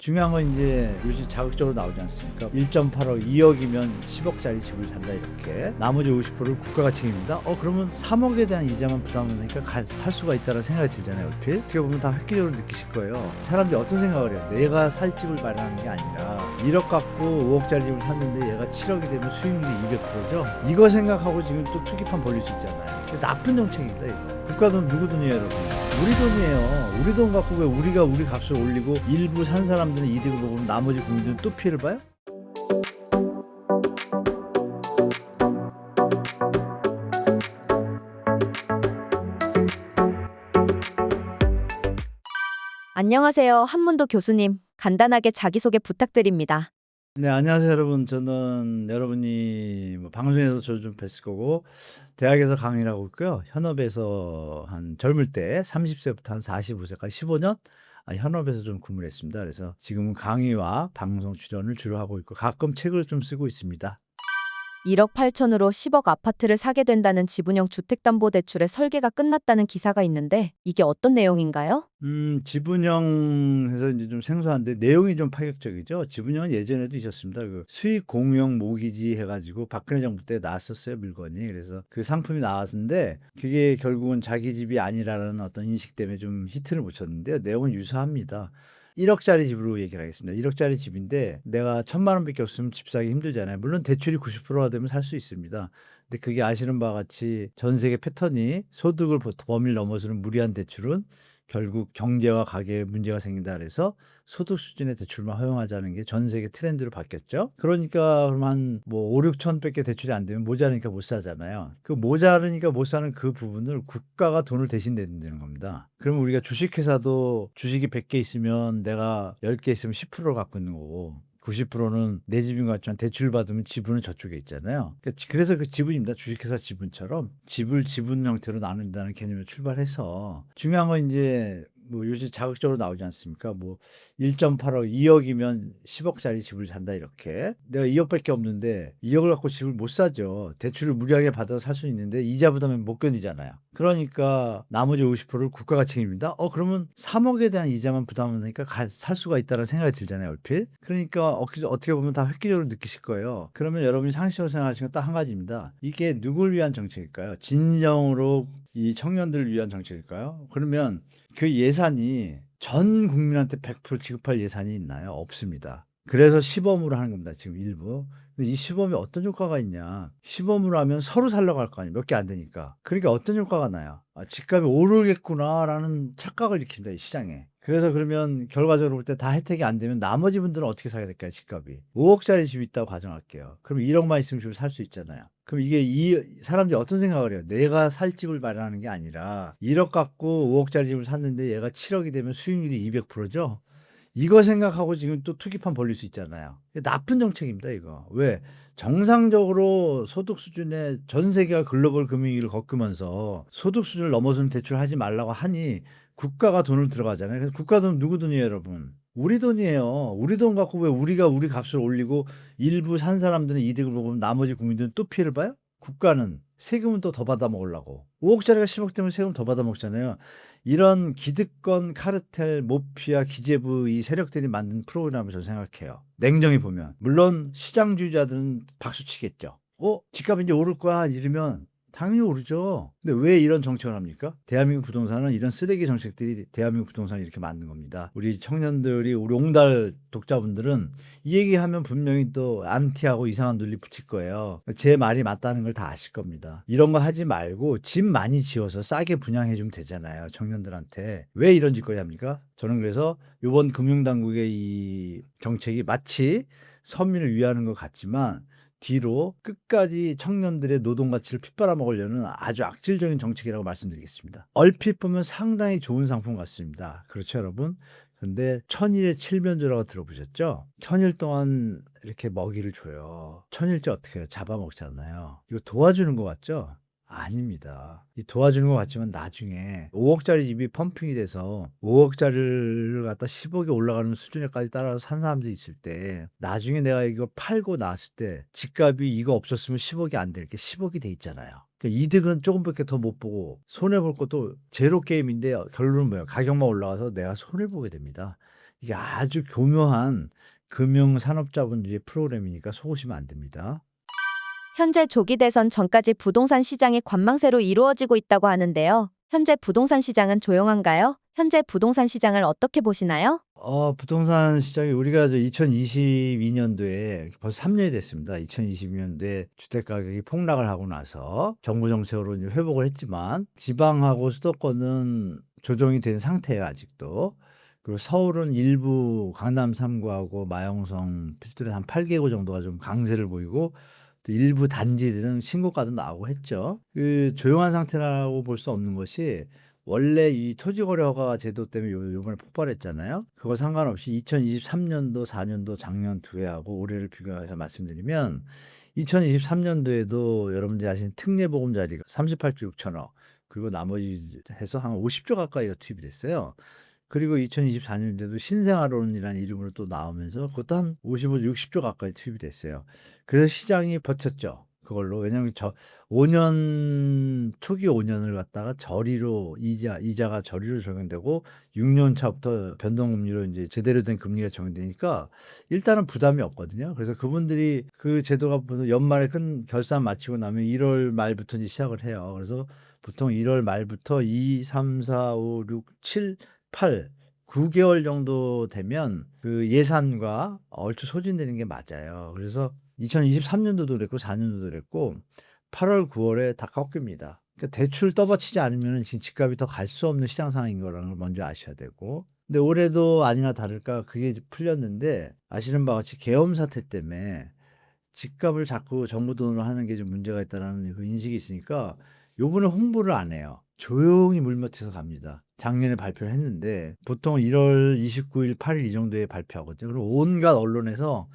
중요한 건 이제 요즘 자극적으로 나오지 않습니까? 1.8억, 2억이면 10억짜리 집을 산다 이렇게. 나머지 50%를 국가가 책임진다? 그러면 3억에 대한 이자만 부담하니까 살 수가 있다는 생각이 들잖아요. 얼핏. 어떻게 보면 다 획기적으로 느끼실 거예요. 사람들이 어떤 생각을 해요? 내가 살 집을 마련하는 게 아니라 1억 갖고 5억짜리 집을 샀는데 얘가 7억이 되면 수익률이 200%죠? 이거 생각하고 지금 또 투기판 벌릴 수 있잖아요. 나쁜 정책입니다 이거. 국가 돈 누구 돈이에요 여러분? 우리 돈이에요. 우리 돈 갖고 왜 우리가 우리 값을 올리고 일부 산 사람들은 이득을 보고 나머지 국민들은 또 피해를 봐요? 안녕하세요. 한문도 교수님. 간단하게 자기소개 부탁드립니다. 네, 안녕하세요 여러분. 저는 여러분이 방송에서 저 좀 뵀을 거고 대학에서 강의를 하고 있고요. 현업에서 한 젊을 때 30세부터 한 45세까지 15년 현업에서 좀 근무를 했습니다. 그래서 지금은 강의와 방송 출연을 주로 하고 있고 가끔 책을 좀 쓰고 있습니다. 1억 8천으로 10억 아파트를 사게 된다는 지분형 주택담보대출의 설계가 끝났다는 기사가 있는데 이게 어떤 내용인가요? 지분형에서 이제 좀 생소한데 내용이 좀 파격적이죠. 지분형은 예전에도 있었습니다. 그 수익 공유형 모기지 해가지고 박근혜 정부 때 나왔었어요, 물건이. 그래서 그 상품이 나왔는데 그게 결국은 자기 집이 아니라는 어떤 인식 때문에 좀 히트를 못 쳤는데요. 내용은 유사합니다. 1억짜리 집으로 얘기를 하겠습니다. 1억짜리 집인데 내가 1,000만 원밖에 없으면 집 사기 힘들잖아요. 물론 대출이 90%가 되면 살 수 있습니다. 근데 그게 아시는 바와 같이 전 세계 패턴이 소득을 범위를 넘어서는 무리한 대출은 결국 경제와 가계에 문제가 생긴다 그래서 소득 수준의 대출만 허용하자는 게 전 세계 트렌드로 바뀌었죠. 그러니까 그럼 한 5, 6천밖에 대출이 안 되면 모자르니까 못 사잖아요. 그 모자르니까 못 사는 그 부분을 국가가 돈을 대신 내는 겁니다. 그러면 우리가 주식회사도 주식이 100개 있으면 내가 10개 있으면 10%를 갖고 있는 거고 90%는 내 집인 것 같지만 대출 받으면 지분은 저쪽에 있잖아요. 그래서 그 지분입니다. 주식회사 지분처럼 집을 지분 형태로 나눈다는 개념을 출발해서 중요한 건 이제 요즘 자극적으로 나오지 않습니까? 1.8억, 2억이면 10억짜리 집을 산다 이렇게. 내가 2억밖에 없는데 2억을 갖고 집을 못 사죠. 대출을 무리하게 받아서 살 수 있는데 이자 부담은 못 견디잖아요. 그러니까 나머지 50%를 국가가 책임진다? 그러면 3억에 대한 이자만 부담하니까 살 수가 있다는 생각이 들잖아요, 얼핏. 그러니까 어떻게 보면 다 획기적으로 느끼실 거예요. 그러면 여러분이 상식적으로 생각하시는 건 딱 한 가지입니다. 이게 누굴 위한 정책일까요? 진정으로 이 청년들을 위한 정책일까요? 그러면 그 예산이 전 국민한테 100% 지급할 예산이 있나요? 없습니다. 그래서 시범으로 하는 겁니다. 지금 일부. 이 시범이 어떤 효과가 있냐. 시범으로 하면 서로 살려고 할 거 아니에요. 몇 개 안 되니까. 그러니까 어떤 효과가 나요? 집값이 오르겠구나라는 착각을 일으킵니다. 이 시장에. 그래서 그러면 결과적으로 볼 때 다 혜택이 안 되면 나머지 분들은 어떻게 사게 될까요? 집값이. 5억짜리 집이 있다고 가정할게요. 그럼 1억만 있으면 집을 살 수 있잖아요. 그럼 이게 이 사람들이 어떤 생각을 해요? 내가 살 집을 마련하는 게 아니라 1억 갖고 5억짜리 집을 샀는데 얘가 7억이 되면 수익률이 200%죠? 이거 생각하고 지금 또 투기판 벌릴 수 있잖아요. 나쁜 정책입니다, 이거. 왜? 정상적으로 소득 수준의 전 세계가 글로벌 금융위기를 겪으면서 소득 수준을 넘어서는 대출하지 말라고 하니 국가가 돈을 들어가잖아요. 그래서 국가 돈 누구 돈이에요, 여러분? 우리 돈이에요. 우리 돈 갖고 왜 우리가 우리 값을 올리고 일부 산 사람들은 이득을 보고 나머지 국민들은 또 피해를 봐요? 국가는 세금은 또 더 받아 먹으려고. 5억짜리가 10억 되면 세금 더 받아 먹잖아요. 이런 기득권, 카르텔, 모피아, 기재부 이 세력들이 만든 프로그램을 저는 생각해요. 냉정히 보면. 물론 시장주의자들은 박수 치겠죠. 집값 이제 오를 거야 이러면 당연히 오르죠. 근데 왜 이런 정책을 합니까? 대한민국 부동산은 이런 쓰레기 정책들이 대한민국 부동산을 이렇게 만든 겁니다. 우리 청년들이 우리 옹달 독자분들은 이 얘기하면 분명히 또 안티하고 이상한 논리 붙일 거예요. 제 말이 맞다는 걸 다 아실 겁니다. 이런 거 하지 말고 집 많이 지어서 싸게 분양해 주면 되잖아요. 청년들한테. 왜 이런 짓거리 합니까? 저는 그래서 이번 금융당국의 이 정책이 마치 서민을 위하는 것 같지만 뒤로 끝까지 청년들의 노동 가치를 핏바라 먹으려는 아주 악질적인 정책이라고 말씀드리겠습니다. 얼핏 보면 상당히 좋은 상품 같습니다. 그렇죠, 여러분? 근데 천일의 칠면조라고 들어보셨죠? 천일 동안 이렇게 먹이를 줘요. 천일째 어떻게 해요? 잡아먹잖아요. 이거 도와주는 것 같죠? 아닙니다. 이 도와주는 것 같지만 나중에 5억짜리 집이 펌핑이 돼서 5억짜리를 갖다 10억에 올라가는 수준에까지 따라서 산 사람들이 있을 때 나중에 내가 이거 팔고 나왔을 때 집값이 이거 없었으면 10억이 안 될 게 10억이 돼 있잖아요. 그러니까 이득은 조금밖에 더 못 보고 손해볼 것도 제로 게임인데 결론은 뭐예요? 가격만 올라가서 내가 손해보게 됩니다. 이게 아주 교묘한 금융 산업자본주의 프로그램이니까 속으시면 안 됩니다. 현재 조기 대선 전까지 부동산 시장이 관망세로 이루어지고 있다고 하는데요. 현재 부동산 시장은 조용한가요? 현재 부동산 시장을 어떻게 보시나요? 부동산 시장이 우리가 2022년도에 벌써 3 년이 됐습니다. 2022년도에 주택 가격이 폭락을 하고 나서 정부 정책으로 이제 회복을 했지만 지방하고 수도권은 조정이 된 상태예요, 아직도. 그리고 서울은 일부 강남 3 구하고 마영성 필두에 한 8 개구 정도가 좀 강세를 보이고 또 일부 단지들은 신고가도 나오고 했죠. 그 조용한 상태라고 볼 수 없는 것이 원래 이 토지거래 허가 제도 때문에 요번에 폭발했잖아요. 그거 상관없이 2023년도, 4년도 작년 2 해하고 올해를 비교해서 말씀드리면 2023년도에도 여러분들이 아시는 특례보금자리가 38조 6천억 그리고 나머지 해서 한 50조 가까이가 투입이 됐어요. 그리고 2024년도에도 신생아론이라는 이름으로 또 나오면서 그것도 한 55조, 60조 가까이 투입이 됐어요. 그래서 시장이 버텼죠. 그걸로. 왜냐하면 5년 초기 5년을 갖다가 저리로 이자가 저리로 적용되고 6년 차부터 변동금리로 이제 제대로 된 금리가 적용되니까 일단은 부담이 없거든요. 그래서 그분들이 그 제도가 연말에 큰 결산 마치고 나면 1월 말부터 이제 시작을 해요. 그래서 보통 1월 말부터 2, 3, 4, 5, 6, 7, 8, 9개월 정도 되면 그 예산과 얼추 소진되는 게 맞아요. 그래서 2023년도도 그랬고 4년도도 그랬고 8월, 9월에 다 꺾입니다. 그러니까 대출 떠받치지 않으면 지금 집값이 더 갈 수 없는 시장 상황인 거라는 걸 먼저 아셔야 되고. 근데 올해도 아니나 다를까 그게 이제 풀렸는데 아시는 바와 같이 계엄 사태 때문에 집값을 자꾸 정부 돈으로 하는 게 좀 문제가 있다라는 그 인식이 있으니까 요번에 홍보를 안 해요. 조용히 물밑에서 갑니다. 작년에 발표를 했는데 보통 1월 29일, 8일 이 정도에 발표하거든요. 그리고 온갖 언론에서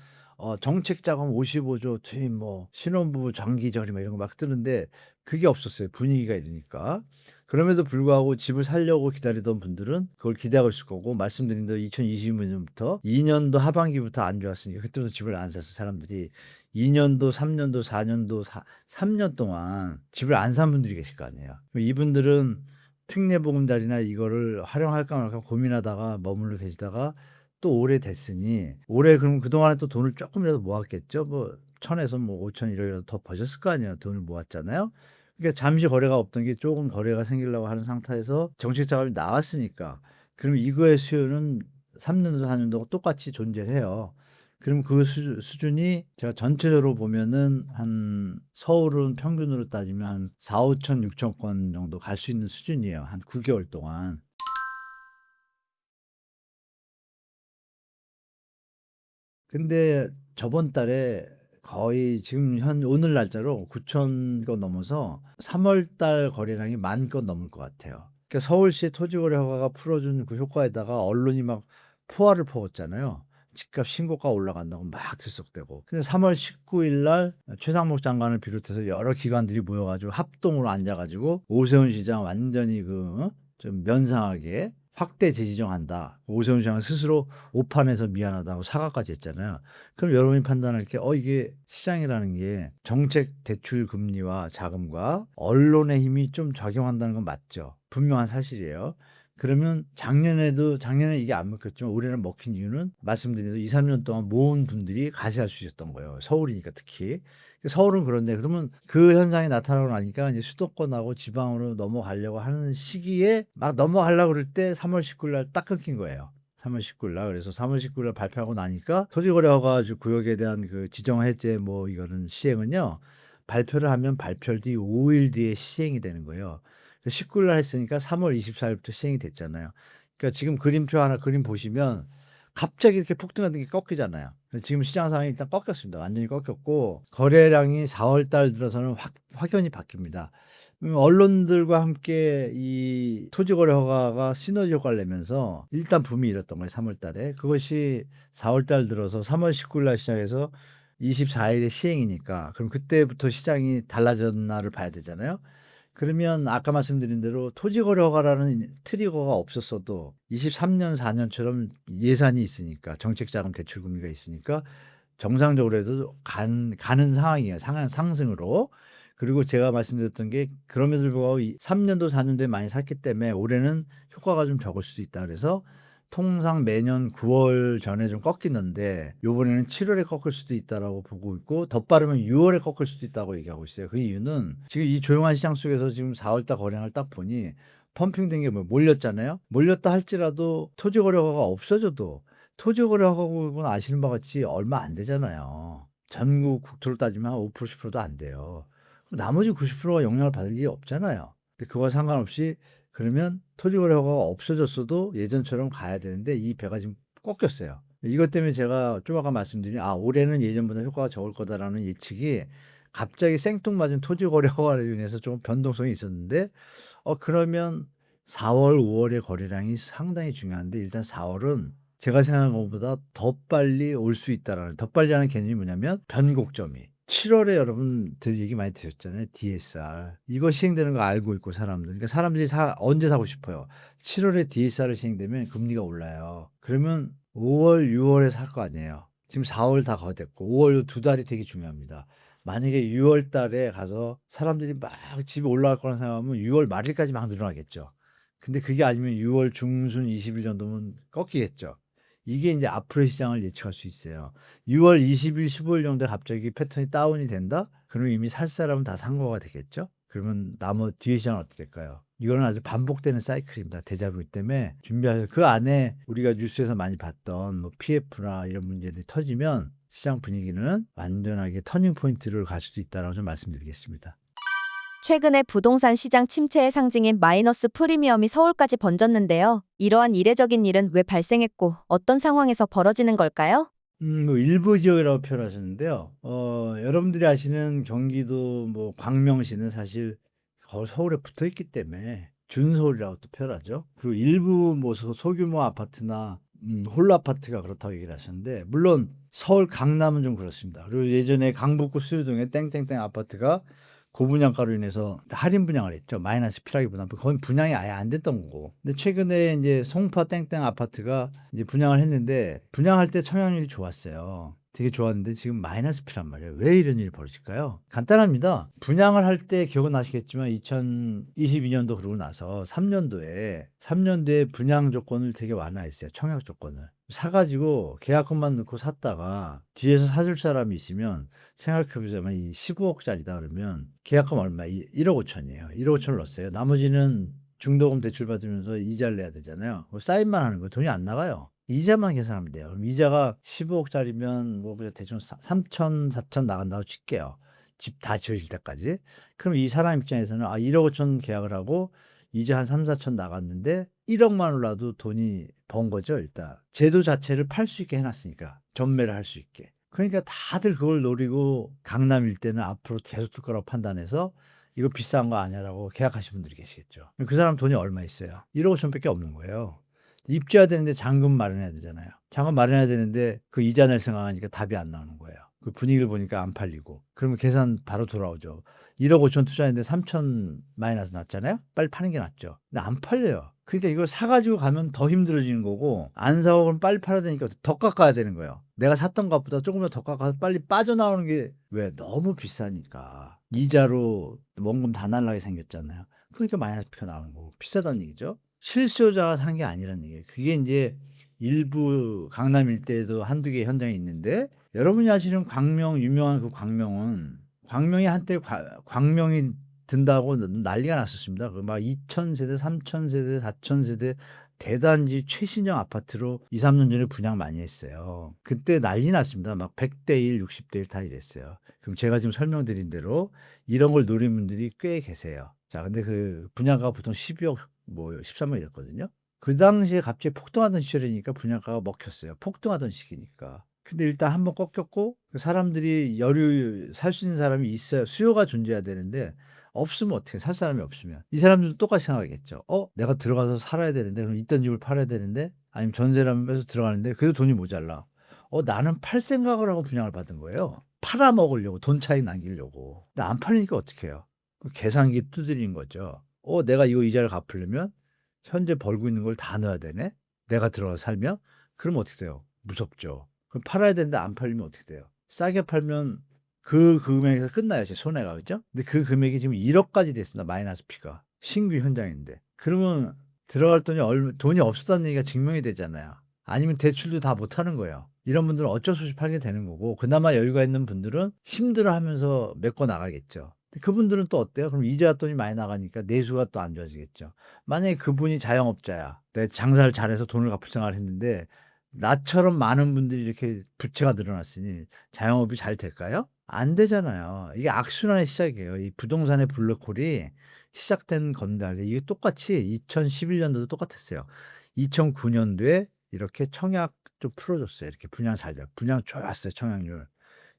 정책 자금 55조 투입 뭐 신혼부부 장기절이 막 이런 거 막 뜨는데 그게 없었어요. 분위기가 이러니까. 그럼에도 불구하고 집을 사려고 기다리던 분들은 그걸 기대하고 있을 거고 말씀드린 대로 2022년부터 2년도 하반기부터 안 좋았으니까 그때부터 집을 안 샀어 사람들이. 2년도, 3년도, 4년도, 3년 동안 집을 안 산 분들이 계실 거 아니에요. 그럼 이분들은 특례보금자리나 이거를 활용할까 말까 고민하다가 머물러 계시다가 또 올해 됐으니 올해 그럼 그동안에 또 돈을 조금이라도 모았겠죠. 뭐 1,000에서 뭐 5천 이라도 더 버셨을 거 아니에요. 돈을 모았잖아요. 그러니까 잠시 거래가 없던 게 조금 거래가 생기려고 하는 상태에서 정책 자금이 나왔으니까 그럼 이거의 수요는 3년도 4년도 똑같이 존재해요. 그럼 그 수준이 제가 전체적으로 보면은 한 서울은 평균으로 따지면 한 4,5천 6천 건 정도 갈 수 있는 수준이에요. 한 9개월 동안. 근데 저번 달에 거의 지금 오늘 날짜로 9천 건 넘어서 3월 달 거래량이 10,000건 넘을 것 같아요. 그러니까 서울시의 토지거래 허가가 풀어준 그 효과에다가 언론이 막 포화를 퍼붓잖아요. 집값 신고가 올라간다고 막 들썩대고. 근데 3월 19일 날 최상목 장관을 비롯해서 여러 기관들이 모여가지고 합동으로 앉아가지고 오세훈 시장 완전히 좀 면상하게 확대 재지정한다. 오세훈 시장은 스스로 오판해서 미안하다고 사과까지 했잖아요. 그럼 여러분이 판단할 게 이게 시장이라는 게 정책 대출 금리와 자금과 언론의 힘이 좀 작용한다는 건 맞죠. 분명한 사실이에요. 그러면 작년에 이게 안 먹혔지만 올해는 먹힌 이유는 말씀드린 대로 2, 3년 동안 모은 분들이 가세할 수 있었던 거예요. 서울이니까 특히. 서울은 그런데 그러면 그 현상이 나타나고 나니까 이제 수도권하고 지방으로 넘어가려고 하는 시기에 막 넘어가려고 그럴 때 3월 19일 날 딱 끊긴 거예요. 3월 19일 날. 그래서 3월 19일 날 발표하고 나니까 토지거래 허가 구역에 대한 그 지정 해제 뭐 이거는 시행은요. 발표를 하면 발표 뒤 5일 뒤에 시행이 되는 거예요. 19일 날 했으니까 3월 24일부터 시행이 됐잖아요. 그러니까 지금 그림표 하나 그림 보시면 갑자기 이렇게 폭등하는 게 꺾이잖아요. 지금 시장 상황이 일단 꺾였습니다. 완전히 꺾였고 거래량이 4월 달 들어서는 확연히 바뀝니다. 언론들과 함께 이 토지거래 허가가 시너지 효과를 내면서 일단 붐이 일었던 거예요. 3월 달에. 그것이 4월 달 들어서 3월 19일 날 시작해서 24일에 시행이니까 그럼 그때부터 시장이 달라졌나를 봐야 되잖아요. 그러면 아까 말씀드린 대로 토지거래 허가라는 트리거가 없었어도 23년, 4년처럼 예산이 있으니까 정책자금 대출금리가 있으니까 정상적으로 해도 가는 상황이에요. 상승으로. 그리고 제가 말씀드렸던 게 그럼에도 불구하고 3년도, 4년도에 많이 샀기 때문에 올해는 효과가 좀 적을 수도 있다. 그래서 통상 매년 9월 전에 좀 꺾이는데 요번에는 7월에 꺾일 수도 있다라고 보고 있고 더 빠르면 6월에 꺾일 수도 있다고 얘기하고 있어요. 그 이유는 지금 이 조용한 시장 속에서 지금 4월 달 거래량을 딱 보니 펌핑된 게 뭐 몰렸잖아요. 몰렸다 할지라도 토지 거래가가 없어져도 토지 거래가격은 아시는 바와 같이 얼마 안 되잖아요. 전국 국토를 따지면 한 5% 10%도 안 돼요. 그럼 나머지 90%가 영향을 받을 일이 없잖아요. 근데 그거와 상관없이 그러면 토지 거래가가 없어졌어도 예전처럼 가야 되는데 이 배가 지금 꺾였어요. 이것 때문에 제가 좀 아까 말씀드린 올해는 예전보다 효과가 적을 거다라는 예측이 갑자기 생뚱맞은 토지 거래가로 인해서 좀 변동성이 있었는데 그러면 4월, 5월의 거래량이 상당히 중요한데 일단 4월은 제가 생각한 것보다 더 빨리 올 수 있다라는 더 빨리라는 개념이 뭐냐면 변곡점이 7월에 여러분들 얘기 많이 드셨잖아요. DSR. 이거 시행되는 거 알고 있고 사람들. 그러니까 사람들이 언제 사고 싶어요? 7월에 DSR이 시행되면 금리가 올라요. 그러면 5월, 6월에 살 거 아니에요. 지금 4월 다 거됐고 5월 두 달이 되게 중요합니다. 만약에 6월 달에 가서 사람들이 막 집에 올라갈 거라 생각하면 6월 말일까지 막 늘어나겠죠. 근데 그게 아니면 6월 중순 20일 정도면 꺾이겠죠. 이게 이제 앞으로의 시장을 예측할 수 있어요. 6월 20일, 15일 정도에 갑자기 패턴이 다운이 된다? 그러면 이미 살 사람은 다 산 거가 되겠죠? 그러면 뒤의 시장은 어떻게 될까요? 이거는 아주 반복되는 사이클입니다. 데자뷰 때문에 준비하셔서 그 안에 우리가 뉴스에서 많이 봤던 뭐 PF나 이런 문제들이 터지면 시장 분위기는 완전하게 터닝 포인트를 갈 수도 있다라고 좀 말씀드리겠습니다. 최근에 부동산 시장 침체의 상징인 마이너스 프리미엄이 서울까지 번졌는데요. 이러한 이례적인 일은 왜 발생했고 어떤 상황에서 벌어지는 걸까요? 뭐 일부 지역이라고 표현하셨는데요. 여러분들이 아시는 경기도 뭐 광명시는 사실 서울에 붙어 있기 때문에 준서울이라고 또 표현하죠. 그리고 일부 뭐 소규모 아파트나 홀로 아파트가 그렇다고 얘기를 하셨는데 물론 서울 강남은 좀 그렇습니다. 그리고 예전에 강북구 수유동에 땡땡땡 아파트가 고분양가로 인해서 할인 분양을 했죠. 마이너스 피라기보다는 거의 분양이 아예 안 됐던 거고. 근데 최근에 이제 송파 땡땡 아파트가 이제 분양을 했는데 분양할 때 청약률이 좋았어요. 되게 좋았는데 지금 마이너스 피란 말이에요. 왜 이런 일이 벌어질까요? 간단합니다. 분양을 할 때 기억은 나시겠지만 2022년도 그러고 나서 3년도에 분양 조건을 되게 완화했어요. 청약 조건을. 사가지고 계약금만 넣고 샀다가 뒤에서 사줄 사람이 있으면 생각해보자면 이 15억짜리다 그러면 계약금 얼마? 1억 5천이에요. 1억 5천을 넣었어요. 나머지는 중도금 대출 받으면서 이자를 내야 되잖아요. 사인만 하는 거예요. 돈이 안 나가요. 이자만 계산하면 돼요. 그럼 이자가 15억짜리면 뭐 그냥 대충 3천, 4천 나간다고 칠게요. 집 다 지어질 때까지. 그럼 이 사람 입장에서는 1억 5천 계약을 하고 이자 한 3, 4천 나갔는데 1억만 올라도 돈이 번 거죠, 일단. 제도 자체를 팔 수 있게 해놨으니까. 전매를 할 수 있게. 그러니까 다들 그걸 노리고 강남 일대는 앞으로 계속 뜰 거라고 판단해서 이거 비싼 거 아니야라고 계약하신 분들이 계시겠죠. 그 사람 돈이 얼마 있어요? 1억 5천밖에 없는 거예요. 입주해야 되는데 잔금 마련해야 되잖아요. 잔금 마련해야 되는데 그 이자 낼 생각하니까 답이 안 나오는 거예요. 그 분위기를 보니까 안 팔리고. 그러면 계산 바로 돌아오죠. 1억 5천 투자했는데 3천 마이너스 났잖아요. 빨리 파는 게 낫죠. 근데 안 팔려요. 그러니까 이걸 사가지고 가면 더 힘들어지는 거고 안 사고 그럼 빨리 팔아야 되니까 더 깎아야 되는 거예요. 내가 샀던 것보다 조금 더 깎아서 빨리 빠져나오는 게 왜? 너무 비싸니까. 이자로 원금 다 날라게 생겼잖아요. 그러니까 마이너스 피가 나오는 거고 비싸다는 얘기죠. 실수요자가 산 게 아니라는 얘기예요. 그게 이제 일부 강남 일대에도 한두 개 현장이 있는데 여러분이 아시는 유명한 그 광명이 한때 광명이 든다고 난리가 났었습니다. 그 막 2,000세대, 3,000세대, 4,000세대 대단지 최신형 아파트로 2, 3년 전에 분양 많이 했어요. 그때 난리 났습니다. 막 100대 1, 60대 1 다 이랬어요. 그럼 제가 지금 설명드린 대로 이런 걸 노린 분들이 꽤 계세요. 자, 근데 그 분양가가 보통 12억, 뭐 13억 이랬거든요. 그 당시에 갑자기 폭등하던 시절이니까 분양가가 먹혔어요. 폭등하던 시기니까. 근데 일단 한번 꺾였고 그 사람들이 살 수 있는 사람이 있어야 수요가 존재해야 되는데 없으면 어떻게 살 사람이 없으면 이 사람들도 똑같이 생각하겠죠. 내가 들어가서 살아야 되는데 그럼 있던 집을 팔아야 되는데 아니면 전세를 한번 빼서 들어가는데 그래도 돈이 모자라. 나는 팔 생각을 하고 분양을 받은 거예요. 팔아먹으려고 돈 차익 남기려고. 근데 안 팔리니까 어떻게 해요? 계산기 두드리는 거죠. 내가 이거 이자를 갚으려면 현재 벌고 있는 걸 다 넣어야 되네? 내가 들어가서 살면? 그러면 어떻게 돼요? 무섭죠. 그럼 팔아야 되는데 안 팔리면 어떻게 돼요? 싸게 팔면 그 금액에서 끝나야지, 손해가. 그죠? 근데 그 금액이 지금 1억까지 됐습니다. 마이너스 피가. 신규 현장인데. 그러면 들어갈 돈이 없었다는 얘기가 증명이 되잖아요. 아니면 대출도 다 못하는 거예요. 이런 분들은 어쩔 수 없이 팔게 되는 거고, 그나마 여유가 있는 분들은 힘들어하면서 메꿔 나가겠죠. 근데 그분들은 또 어때요? 그럼 이자 돈이 많이 나가니까 내수가 또 안 좋아지겠죠. 만약에 그분이 자영업자야. 내 장사를 잘해서 돈을 갚을 생각을 했는데 나처럼 많은 분들이 이렇게 부채가 늘어났으니 자영업이 잘 될까요? 안 되잖아요. 이게 악순환의 시작이에요. 이 부동산의 블랙홀이 시작된 건데, 이게 똑같이 2011년도도 똑같았어요. 2009년도에 이렇게 청약 좀 풀어줬어요. 이렇게 분양 잘 돼요. 분양 좋았어요, 청약률.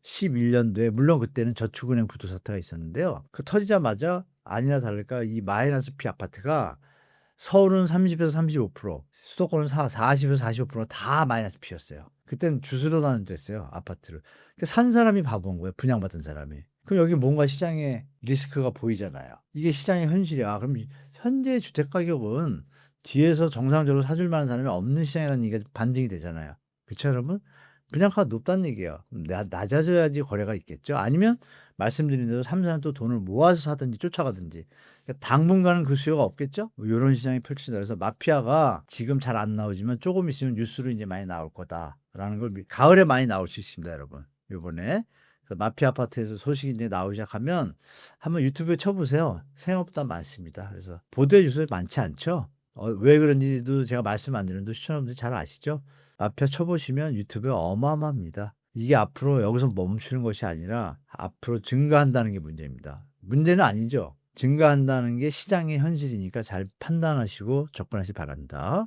11년도에 물론 그때는 저축은행 부도 사태가 있었는데요. 그 터지자마자 아니나 다를까 이 마이너스 피 아파트가 서울은 30에서 35%, 수도권은 40에서 45%다 마이너스 피였어요. 그때는 주스로 나눠졌어요, 아파트를. 산 사람이 바본 거예요, 분양받은 사람이. 그럼 여기 뭔가 시장에 리스크가 보이잖아요. 이게 시장의 현실이야. 그럼 현재 주택 가격은 뒤에서 정상적으로 사줄 만한 사람이 없는 시장이라는 얘기가 반증이 되잖아요. 그쵸, 여러분? 분양가가 높다는 얘기예요. 낮아져야지 거래가 있겠죠. 아니면 말씀드린 대로 3-4년 또 돈을 모아서 사든지 쫓아가든지. 그러니까 당분간은 그 수요가 없겠죠. 요런 시장이 펼쳐진다. 그래서 마피아가 지금 잘 안 나오지만 조금 있으면 뉴스로 이제 많이 나올 거다라는 걸 가을에 많이 나올 수 있습니다, 여러분. 요번에. 그래서 마피아 아파트에서 소식이 이제 나오기 시작하면 한번 유튜브에 쳐보세요. 생각보다 많습니다. 그래서 보도해 주셔서 많지 않죠. 왜 그런지도 제가 말씀 안 드렸는데 시청자분들이 잘 아시죠? 마피아 쳐보시면 유튜브에 어마어마합니다. 이게 앞으로 여기서 멈추는 것이 아니라 앞으로 증가한다는 게 문제입니다. 문제는 아니죠. 증가한다는 게 시장의 현실이니까 잘 판단하시고 접근하시기 바랍니다.